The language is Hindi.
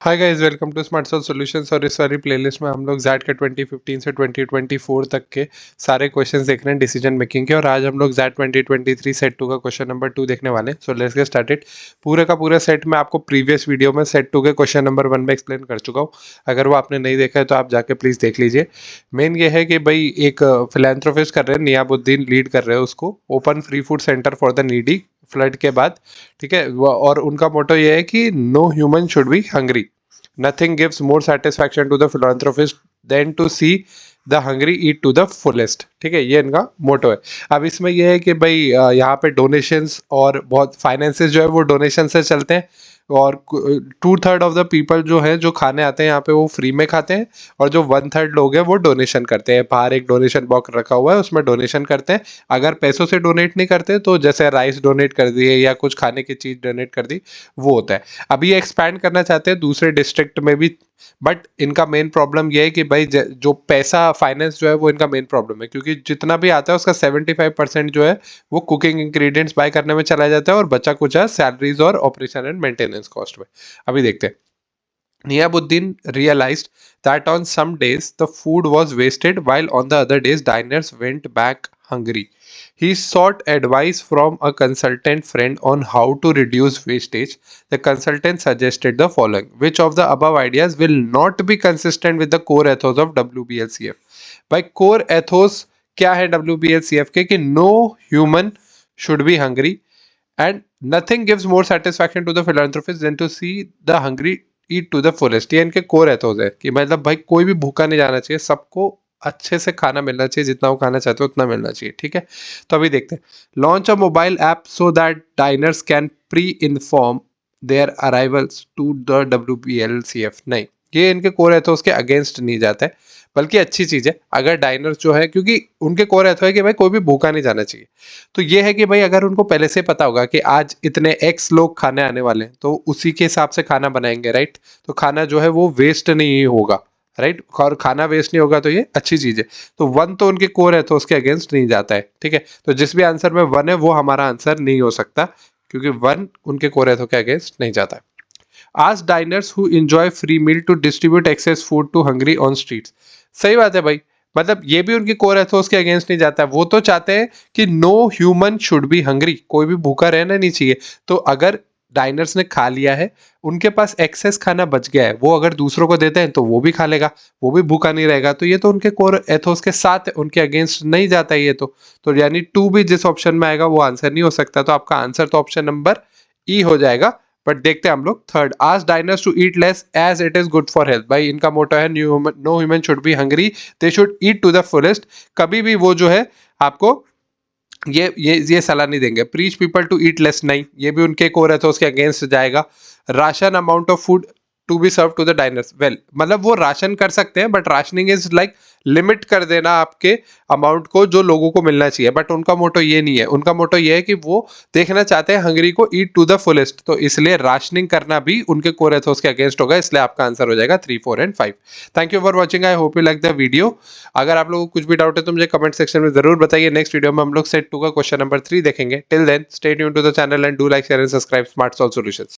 Hi guys, welcome to smart solve solutions. और इस वाली प्लेलिस्ट में हम लोग जैट के 2015 से 2024 तक के सारे क्वेश्चंस देख रहे हैं डिसीजन मेकिंग के। और आज हम लोग जैट 2023 सेट 2 का क्वेश्चन नंबर 2 देखने वाले हैं। So let's get started. पूरे का पूरा सेट मैं आपको प्रीवियस वीडियो में सेट 2 के क्वेश्चन नंबर 1 में एक्सप्लेन कर चुका हूँ। अगर वो आपने नहीं देखा है तो आप जाके प्लीज देख लीजिए। मेन ये है कि भाई एक फिलेंथ्रोपिस्ट कर रहे हैं, नियाबुद्दीन लीड कर रहे हैं उसको, open free food centre for the needy flood के बाद। ठीक है, और उनका मोटो ये है कि no human should be hungry. Nothing gives more satisfaction to the philanthropist than to see the hungry eat to the fullest. ठीक है, ये इनका मोटो है। अब इसमें यह है कि भाई यहाँ पे डोनेशंस और बहुत फाइनेंसेस जो है वो डोनेशन से चलते हैं। और 2/3 ऑफ द पीपल जो है जो खाने आते हैं यहाँ पे वो फ्री में खाते हैं। और जो 1/3 लोग हैं वो डोनेशन करते हैं। बाहर एक डोनेशन बॉक्स रखा हुआ है, उसमें डोनेशन करते हैं। अगर पैसों से डोनेट नहीं करते तो जैसे राइस डोनेट कर दिए या कुछ खाने की चीज डोनेट कर दी, वो होता है। अभी ये एक्सपैंड करना चाहते हैं दूसरे डिस्ट्रिक्ट में भी। बट इनका मेन प्रॉब्लम ये है कि भाई जो पैसा फाइनेंस जो है वो इनका मेन प्रॉब्लम है, क्योंकि जितना भी आता है उसका 75% जो है वो कुकिंग इंग्रेडिएंट्स बाय करने में चला जाता है और बचा कुचा सैलरीज और ऑपरेशन एंड मेंटेनेंस कॉस्ट में। अभी देखते हैं। Niyabuddin realized that on some days the food was wasted while on the other days diners went back hungry. He sought advice from a consultant friend on how to reduce wastage. The consultant suggested the following: which of the above ideas will not be consistent with the core ethos of WBLCF? By core ethos क्या है WBLCF के कि no human should be hungry and nothing gives more satisfaction to the philanthropist than to see the hungry eat to the fullest. ये इनके कोर एथोस है कि मतलब भाई कोई भी भूखा नहीं जाना चाहिए, सबको अच्छे से खाना मिलना चाहिए, जितना वो खाना चाहते हो उतना मिलना चाहिए। ठीक है, तो अभी देखते हैं। Launch a mobile app so that diners can pre inform their arrivals to the WBLCF। नहीं, ये इनके कोर एथोस के अगेंस्ट नहीं जाता है, बल्कि अच्छी चीज है। अगर डाइनर्स जो है, क्योंकि उनके कोर एथो है कि भाई कोई भी भूखा नहीं जाना चाहिए। तो ये है कि भाई अगर उनको पहले से पता होगा कि आज इतने एक्स लोग खाने आने वाले हैं तो उसी के हिसाब से खाना बनाएंगे, राइट। तो खाना जो है वो वेस्ट नहीं होगा, राइट। और खाना वेस्ट नहीं होगा तो ये अच्छी चीज है। तो 1 तो उनके कोर है तो उसके अगेंस्ट नहीं जाता है। ठीक है, तो जिस भी आंसर में 1 है वो हमारा आंसर नहीं हो सकता, क्योंकि 1 उनके कोर है तो के अगेंस्ट नहीं जाता है। Ask diners who enjoy free meal to distribute excess food to hungry on streets। सही बात है भाई, मतलब ये भी उनकी कोर एथोस के अगेंस्ट नहीं जाता है। वो तो चाहते हैं कि no human should be hungry, कोई भी भूखा रहना नहीं चाहिए। तो अगर डाइनर्स ने खा लिया है, उनके पास एक्सेस खाना बच गया है, वो अगर दूसरों को देते हैं तो वो भी खा लेगा, वो भी भूखा नहीं रहेगा। तो ये तो उनके कोर एथोस के साथ है, उनके अगेंस्ट नहीं जाता है ये तो यानी 2 भी जिस ऑप्शन में आएगा वो आंसर नहीं हो सकता। तो आपका आंसर तो ऑप्शन नंबर ई हो जाएगा। बट देखते हैं हम लोग थर्ड। आज diners to eat less as it is good for health. भाई इनका मोटो है no human should be hungry, they should eat to the fullest. कभी भी वो जो है आपको ये सलाह नहीं देंगे। Preach people to eat less, नहीं, ये भी उनके कोर है तो उसके अगेंस्ट जाएगा। Ration amount of food to be serve to the diners, well मतलब वो राशन कर सकते हैं, but rationing is like limit कर देना आपके अमाउंट को जो लोगों को मिलना चाहिए। बट उनका मोटो ये नहीं है, उनका मोटो ये है कि वो देखना चाहते हैं हंगरी को ईट टू द फुलेस्ट। तो इसलिए राशनिंग करना भी उनके कोर एथोस के अगेंस्ट होगा, इसलिए आपका आंसर हो जाएगा 3, 4 and 5। Thank you for watching, I hope you like the video. अगर आप लोगों को कुछ भी डाउट है तो मुझे कमेंट सेक्शन में जरूर बताइए। नेक्स्ट वीडियो में हम लोग सेट 2 का क्वेश्चन नंबर 3 देखेंगे। Till then stay tuned to the channel and do like share and subscribe smart solve solutions.